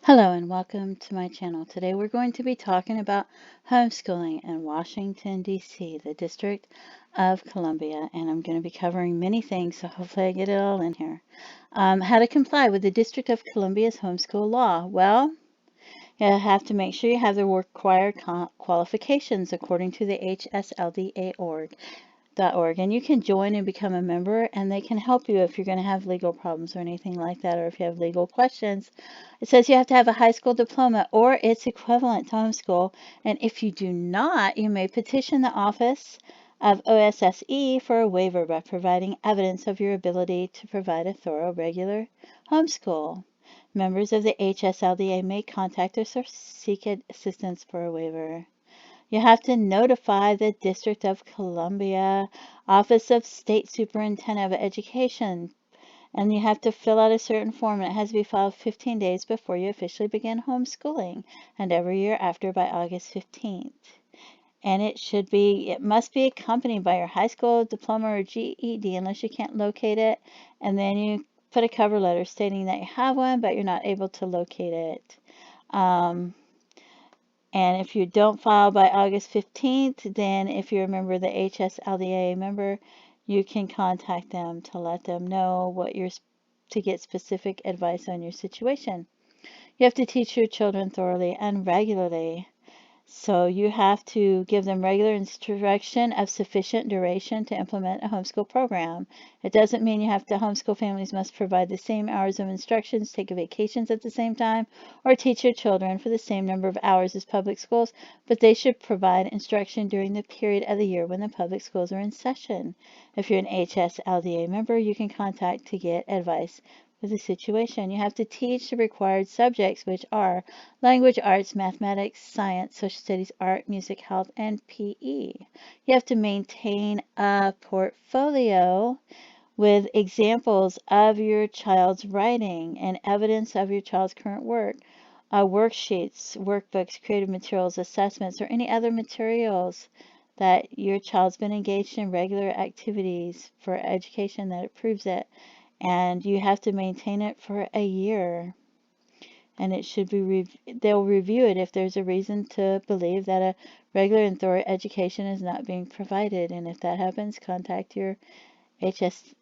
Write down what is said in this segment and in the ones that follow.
Hello and welcome to my channel. Today we're going to be talking about homeschooling in Washington, D.C., the District of Columbia, and I'm going to be covering many things, so hopefully I get it all in here. How to comply with the District of Columbia's homeschool law. Well, you have to make sure you have the required qualifications according to the HSLDA org. And you can join and become a member, and they can help you if you're going to have legal problems or anything like that, or if you have legal questions. It says you have to have a high school diploma or its equivalent to homeschool, and if you do not, you may petition the office of OSSE for a waiver by providing evidence of your ability to provide a thorough, regular homeschool. Members of the HSLDA may contact us or seek assistance for a waiver. You have to notify the District of Columbia Office of State Superintendent of Education, and you have to fill out a certain form. It has to be filed 15 days before you officially begin homeschooling, and every year after by August 15th. And it must be accompanied by your high school diploma or GED unless you can't locate it. And then you put a cover letter stating that you have one, but you're not able to locate it. And if you don't file by August 15th, then if you're a member of the HSLDA member, you can contact them to let them know to get specific advice on your situation. You have to teach your children thoroughly and regularly. So you have to give them regular instruction of sufficient duration to implement a homeschool program. It doesn't mean you have to homeschool families must provide the same hours of instructions, take vacations at the same time, or teach your children for the same number of hours as public schools, but they should provide instruction during the period of the year when the public schools are in session. If you're an HSLDA member, you can contact to get advice with the situation. You have to teach the required subjects, which are language arts, mathematics, science, social studies, art, music, health, and PE. You have to maintain a portfolio with examples of your child's writing and evidence of your child's current work, worksheets, workbooks, creative materials, assessments, or any other materials that your child's been engaged in regular activities for education that it proves it. And you have to maintain it for a year. And it should be, they'll review it if there's a reason to believe that a regular and thorough education is not being provided. And if that happens, contact your HSLDA.org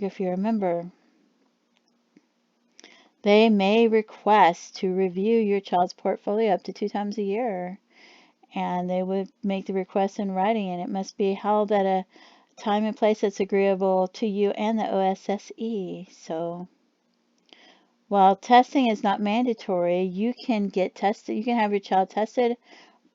if you're a member. They may request to review your child's portfolio up to 2 times a year. And they would make the request in writing, and it must be held at a time and place that's agreeable to you and the OSSE. So while testing is not mandatory, you can get tested. You can have your child tested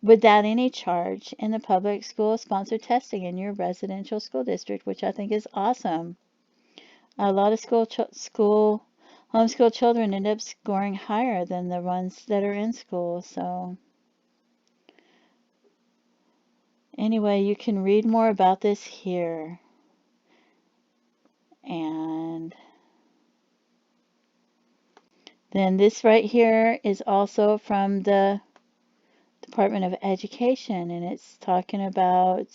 without any charge in the public school sponsored testing in your residential school district, which I think is awesome. A lot of homeschool children end up scoring higher than the ones that are in school. So anyway, you can read more about this here. And then this right here is also from the Department of Education, and it's talking about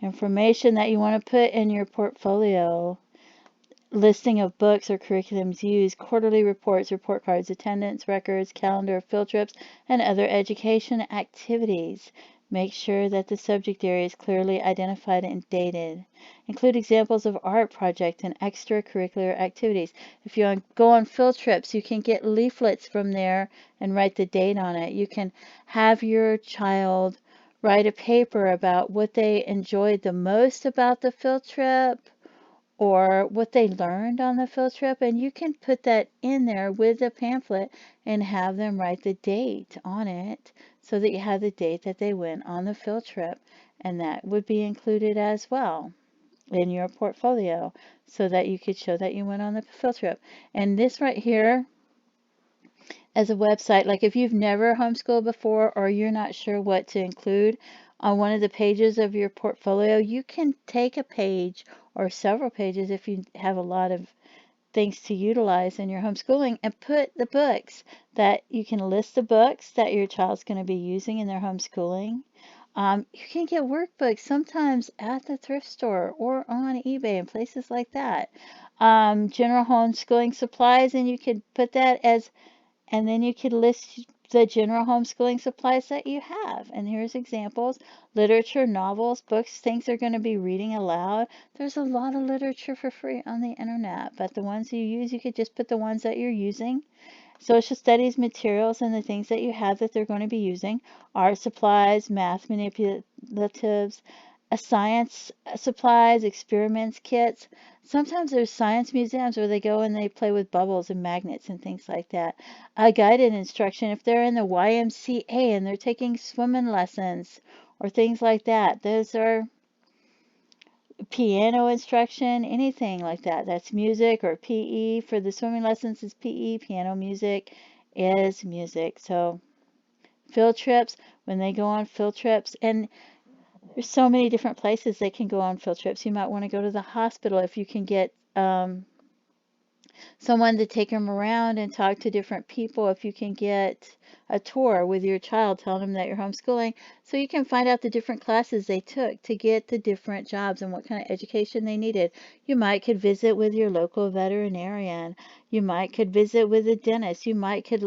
information that you want to put in your portfolio. Listing of books or curriculums used, quarterly reports, report cards, attendance records, calendar of field trips, and other education activities. Make sure that the subject area is clearly identified and dated. Include examples of art projects and extracurricular activities. If you go on field trips, you can get leaflets from there and write the date on it. You can have your child write a paper about what they enjoyed the most about the field trip or what they learned on the field trip, and you can put that in there with the pamphlet and have them write the date on it so that you have the date that they went on the field trip, and that would be included as well in your portfolio so that you could show that you went on the field trip. And this right here as a website, like if you've never homeschooled before or you're not sure what to include on one of the pages of your portfolio, you can take a page or several pages if you have a lot of things to utilize in your homeschooling and put the books that you can list the books that your child's going to be using in their homeschooling. You can get workbooks sometimes at the thrift store or on eBay and places like that. General homeschooling supplies, and you could put that as, and then you could list the general homeschooling supplies that you have. And here's examples: literature, novels, books, things they're going to be reading aloud. There's a lot of literature for free on the internet, but the ones you use, you could just put the ones that you're using. Social studies materials and the things that you have that they're going to be using. Art supplies, math manipulatives, science supplies, experiments kits. Sometimes there's science museums where they go and they play with bubbles and magnets and things like that. Guided instruction if they're in the YMCA and they're taking swimming lessons or things like that. Those are piano instruction, anything like that. That's music, or PE for the swimming lessons is PE, piano music is music. So field trips, when they go on field trips, and there's so many different places they can go on field trips. You might want to go to the hospital if you can get someone to take them around and talk to different people. If you can get a tour with your child, telling them that you're homeschooling, so you can find out the different classes they took to get the different jobs and what kind of education they needed. You might could visit with your local veterinarian. You might could visit with a dentist. You might could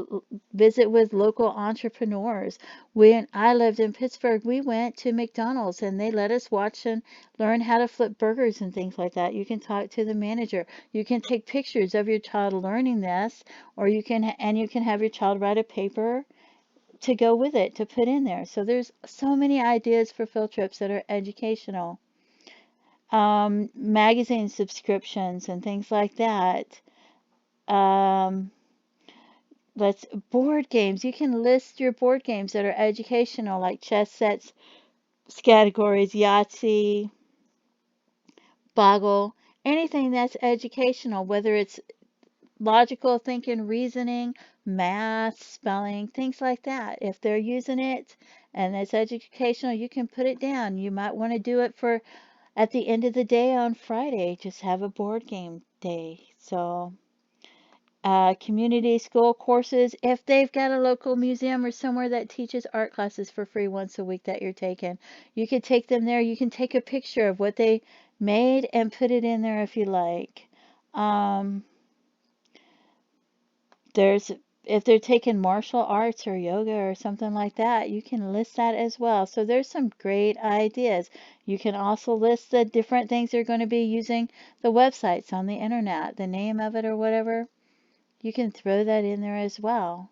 visit with local entrepreneurs. When I lived in Pittsburgh, we went to McDonald's and they let us watch and learn how to flip burgers and things like that. You can talk to the manager. You can take pictures of your child learning this, or you can have your child write a paper to go with it to put in there. So there's so many ideas for field trips that are educational. Magazine subscriptions and things like that. Um, let's board games. You can list your board games that are educational, like chess sets, categories, Yahtzee, Boggle, anything that's educational, whether it's logical thinking, reasoning, math, spelling, things like that. If they're using it and it's educational, you can put it down. You might want to do it for at the end of the day on Friday, just have a board game day. So, community school courses, if they've got a local museum or somewhere that teaches art classes for free once a week that you're taking, you could take them there. You can take a picture of what they made and put it in there if you like. Um, There's if they're taking martial arts or yoga or something like that, you can list that as well. So there's some great ideas. You can also list the different things they're going to be using, the websites on the internet, the name of it or whatever. You can throw that in there as well.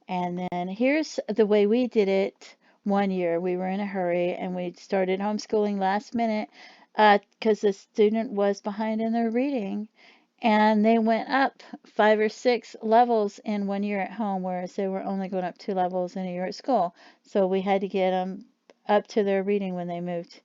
And then here's the way we did it one year. We were in a hurry and we started homeschooling last minute because the student was behind in their reading. And they went up 5 or 6 levels in one year at home, whereas they were only going up 2 levels in a year at school. So we had to get them up to their reading when they moved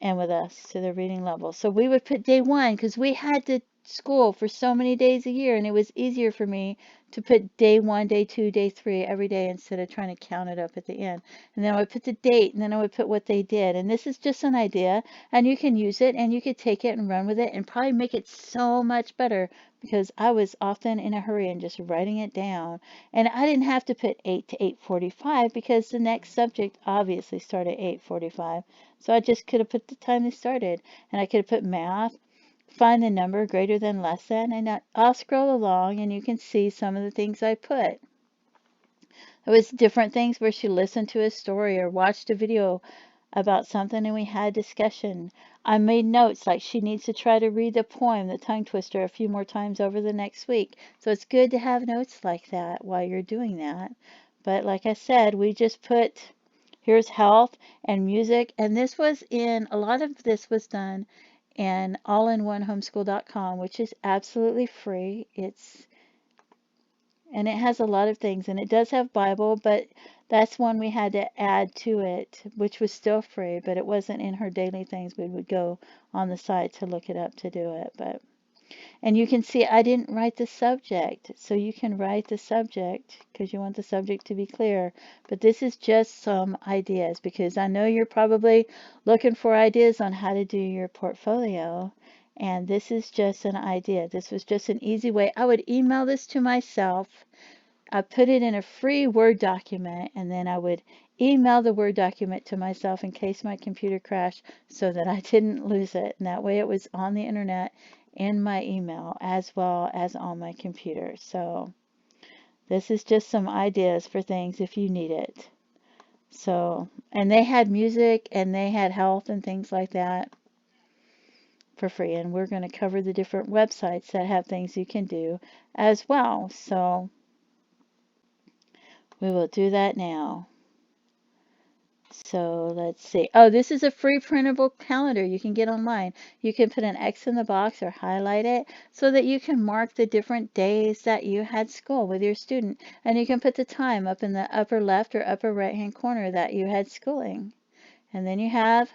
and with us to their reading level. So we would put day one because we had to school for so many days a year, and it was easier for me to put day one, day two, day three every day instead of trying to count it up at the end. And then I would put the date, and then I would put what they did. And this is just an idea, and you can use it, and you could take it and run with it and probably make it so much better because I was often in a hurry and just writing it down. And I didn't have to put 8 to 8:45 because the next subject obviously started at 8:45. So I just could have put the time they started, and I could have put math, find the number greater than less than, and I'll scroll along and you can see some of the things I put. It was different things where she listened to a story or watched a video about something and we had discussion. I made notes like she needs to try to read the poem, The Tongue Twister, a few more times over the next week. So it's good to have notes like that while you're doing that. But like I said, we just put here's health and music, and this was in a lot of this was done in all-in-one-homeschool.com, which is absolutely free. And it has a lot of things, and it does have Bible, but that's one we had to add to it, which was still free, but it wasn't in her daily things. We would go on the site to look it up to do it. And you can see I didn't write the subject, so you can write the subject because you want the subject to be clear. But this is just some ideas because I know you're probably looking for ideas on how to do your portfolio. And this is just an idea. This was just an easy way. I would email this to myself. I put it in a free Word document and then I would email the Word document to myself in case my computer crashed so that I didn't lose it. And that way it was on the internet in my email as well as on my computer. So this is just some ideas for things if you need it. So, and they had music and they had health and things like that for free. And we're going to cover the different websites that have things you can do as well. So we will do that now. So let's see. Oh, this is a free printable calendar you can get online. You can put an X in the box or highlight it so that you can mark the different days that you had school with your student. And you can put the time up in the upper left or upper right hand corner that you had schooling. And then you have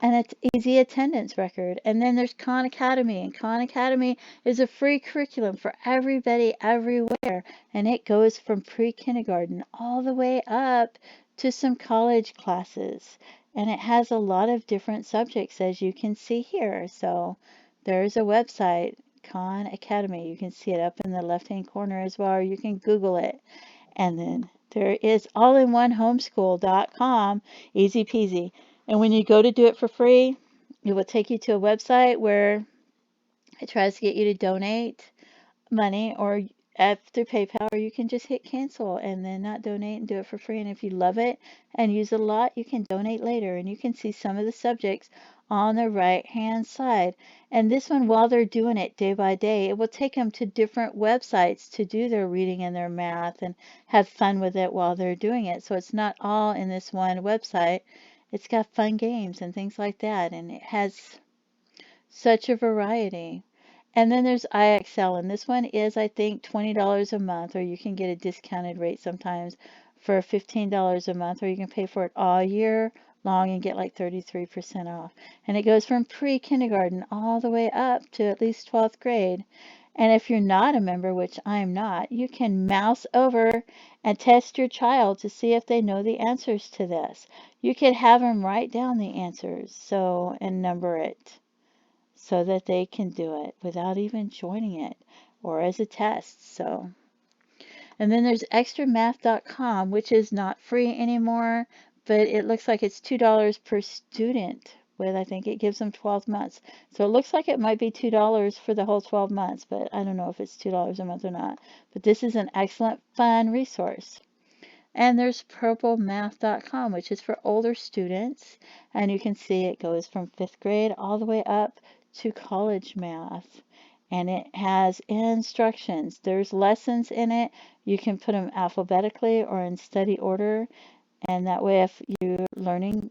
an easy attendance record. And then there's Khan Academy. And Khan Academy is a free curriculum for everybody everywhere. And it goes from pre-kindergarten all the way up to some college classes. And it has a lot of different subjects as you can see here. So there's a website, Khan Academy. You can see it up in the left-hand corner as well, or you can Google it. And then there is allinonehomeschool.com, easy peasy. And when you go to do it for free, it will take you to a website where it tries to get you to donate money or through PayPal, or you can just hit cancel and then not donate and do it for free. And if you love it and use it a lot, you can donate later. And you can see some of the subjects on the right hand side. And this one, while they're doing it day by day, it will take them to different websites to do their reading and their math and have fun with it while they're doing it. So it's not all in this one website. It's got fun games and things like that. And it has such a variety. And then there's IXL, and this one is, I think, $20 a month, or you can get a discounted rate sometimes for $15 a month, or you can pay for it all year long and get like 33% off. And it goes from pre-kindergarten all the way up to at least 12th grade. And if you're not a member, which I'm not, you can mouse over and test your child to see if they know the answers to this. You could have them write down the answers and number it, so that they can do it without even joining it or as a test. So, and then there's Extramath.com, which is not free anymore, but it looks like it's $2 per student with, I think it gives them 12 months. So it looks like it might be $2 for the whole 12 months, but I don't know if it's $2 a month or not. But this is an excellent, fun resource. And there's purplemath.com, which is for older students. And you can see it goes from 5th grade all the way up to college math. And it has instructions. There's lessons in it. You can put them alphabetically or in study order. And that way, if you're learning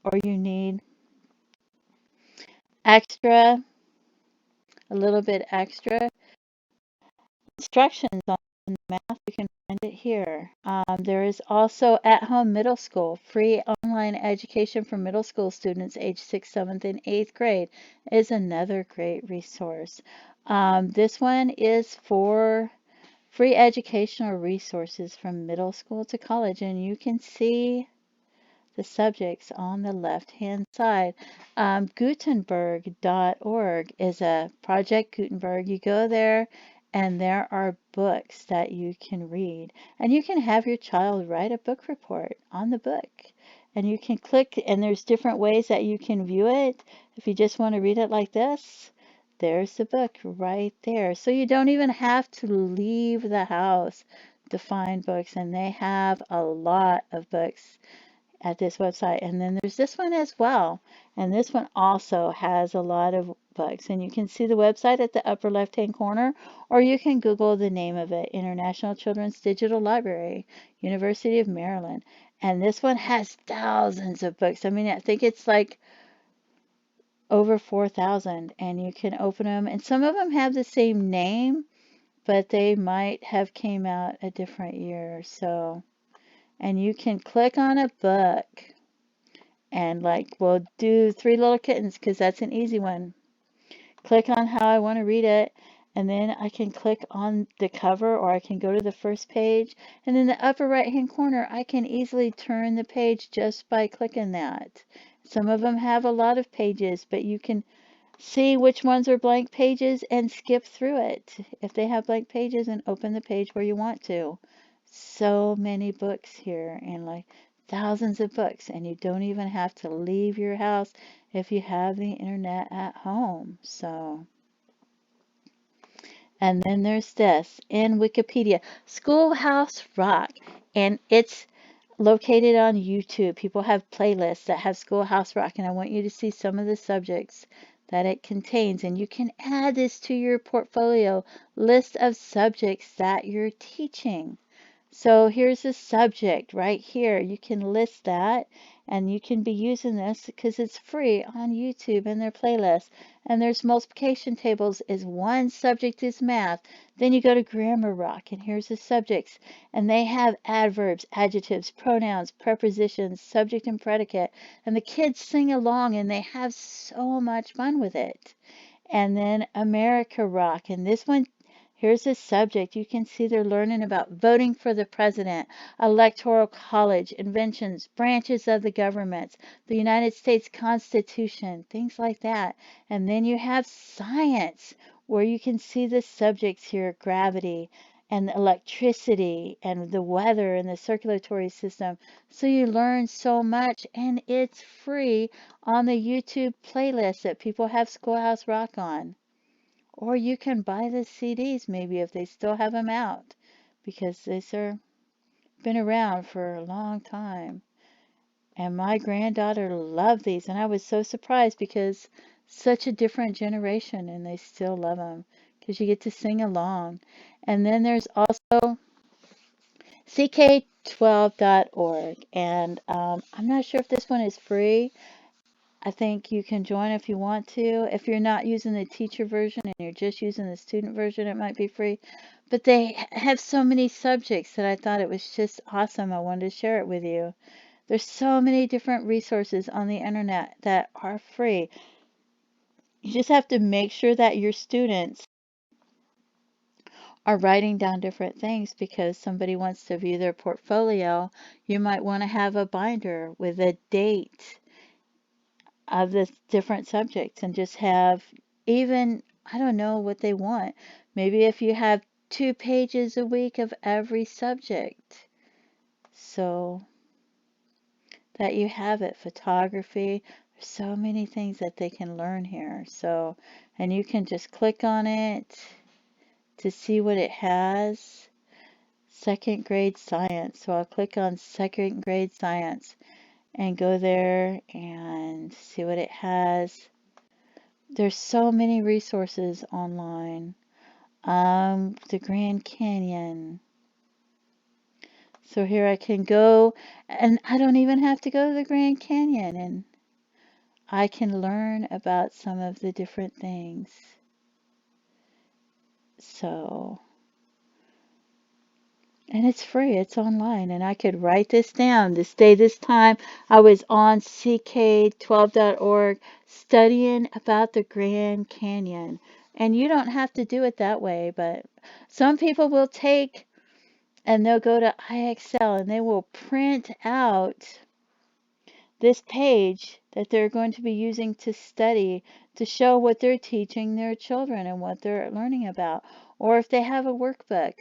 or you need extra, a little bit extra instructions on math, you can find it here. There is also At Home Middle School, free online education for middle school students age 6th, 7th, and 8th grade is another great resource. This one is for free educational resources from middle school to college, and you can see the subjects on the left-hand side. Gutenberg.org is a Project Gutenberg. You go there and there are books that you can read. And you can have your child write a book report on the book. And you can click, and there's different ways that you can view it. If you just want to read it like this, there's the book right there. So you don't even have to leave the house to find books. And they have a lot of books at this website. And then there's this one as well. And this one also has a lot of books. And you can see the website at the upper left-hand corner, or you can Google the name of it, International Children's Digital Library, University of Maryland. And this one has thousands of books. I mean, I think it's like over 4,000, and you can open them. And some of them have the same name, but they might have came out a different year or so. And you can click on a book. And like we'll do Three Little Kittens because that's an easy one. Click on how I want to read it, and then I can click on the cover, or I can go to the first page, and in the upper right hand corner I can easily turn the page just by clicking that. Some of them have a lot of pages, but you can see which ones are blank pages and skip through it if they have blank pages, and open the page where you want to. so many books here, and like thousands of books, and you don't even have to leave your house if you have the internet at home. So, and then there's this in Wikipedia, Schoolhouse Rock, and it's located on YouTube. People have playlists that have Schoolhouse Rock, and I want you to see some of the subjects that it contains, and you can add this to your portfolio list of subjects that you're teaching. So here's a subject right here. You can list that, and you can be using this because it's free on YouTube in their playlist. And there's multiplication tables is one subject is math. Then you go to Grammar Rock, and here's the subjects. And they have adverbs, adjectives, pronouns, prepositions, subject and predicate. And the kids sing along, and they have so much fun with it. And then America Rock. And this one, here's a subject. You can see they're learning about voting for the president, electoral college, inventions, branches of the governments, the United States Constitution, things like that. And then you have science, where you can see the subjects here, gravity and electricity and the weather and the circulatory system. So you learn so much, and it's free on the YouTube playlist that people have Schoolhouse Rock on. Or you can buy the CDs maybe if they still have them out, because these are been around for a long time. And my granddaughter loved these, and I was so surprised because such a different generation, and they still love them because you get to sing along. And then there's also ck12.org, and I'm not sure if this one is free. I think you can join if you want to. If you're not using the teacher version and you're just using the student version, it might be free. But they have so many subjects that I thought it was just awesome. I wanted to share it with you. There's so many different resources on the internet that are free. You just have to make sure that your students are writing down different things, because somebody wants to view their portfolio. You might want to have a binder with a date of the different subjects, and just have, even, I don't know what they want. Maybe if you have 2 pages a week of every subject, so that you have it. Photography, there's so many things that they can learn here. So, and you can just click on it to see what it has. Second grade science. So I'll click on second grade science and go there and see what it has. There's so many resources online. The Grand Canyon. So here I can go, and I don't even have to go to the Grand Canyon, and I can learn about some of the different things. So, and it's free, it's online, and I could write this down. This day, this time, I was on ck12.org studying about the Grand Canyon. And you don't have to do it that way, but some people will take and they'll go to IXL and they will print out this page that they're going to be using to study, to show what they're teaching their children and what they're learning about. Or if they have a workbook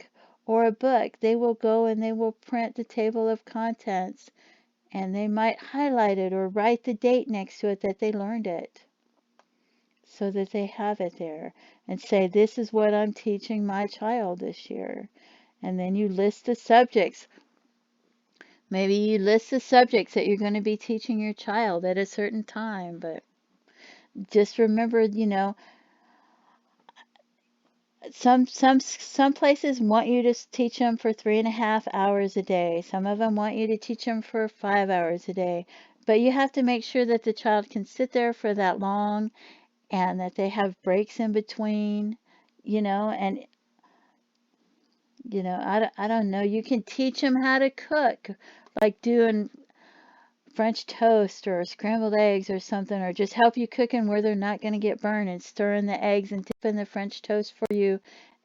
or a book, they will go and they will print the table of contents, and they might highlight it or write the date next to it that they learned it, so that they have it there, and say, this is what I'm teaching my child this year. And then you list the subjects. Maybe you list the subjects that you're going to be teaching your child at a certain time, but just remember, some places want you to teach them for 3.5 hours a day. Some of them want you to teach them for 5 hours a day. But you have to make sure that the child can sit there for that long, and that they have breaks in between, and I don't know. You can teach them how to cook, like doing French toast or scrambled eggs or something, or just help you cooking where they're not going to get burned, and stirring the eggs and tipping the French toast for you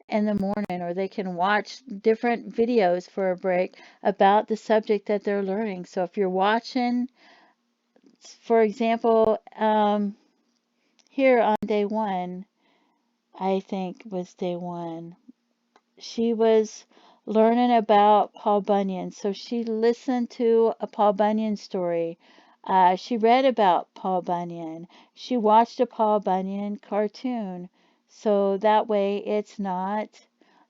in the morning. Or they can watch different videos for a break about the subject that they're learning. So if you're watching, for example, here on day one, I think was day one, she was learning about Paul Bunyan. So she listened to a Paul Bunyan story. She read about Paul Bunyan. She watched a Paul Bunyan cartoon. So that way it's not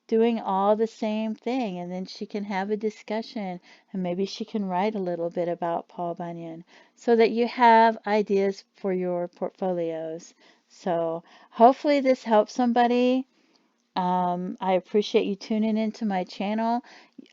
doing all the same thing. And then she can have a discussion and maybe she can write a little bit about Paul Bunyan so that you have ideas for your portfolios. So hopefully this helps somebody. I appreciate you tuning into my channel.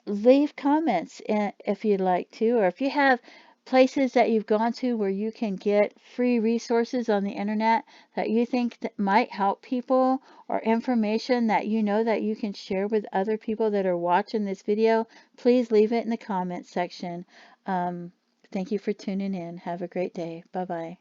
Leave comments if you'd like to, or if you have places that you've gone to where you can get free resources on the internet that you think that might help people, or information that you know that you can share with other people that are watching this video, please leave it in the comments section. Thank you for tuning in. Have a great day. Bye-bye.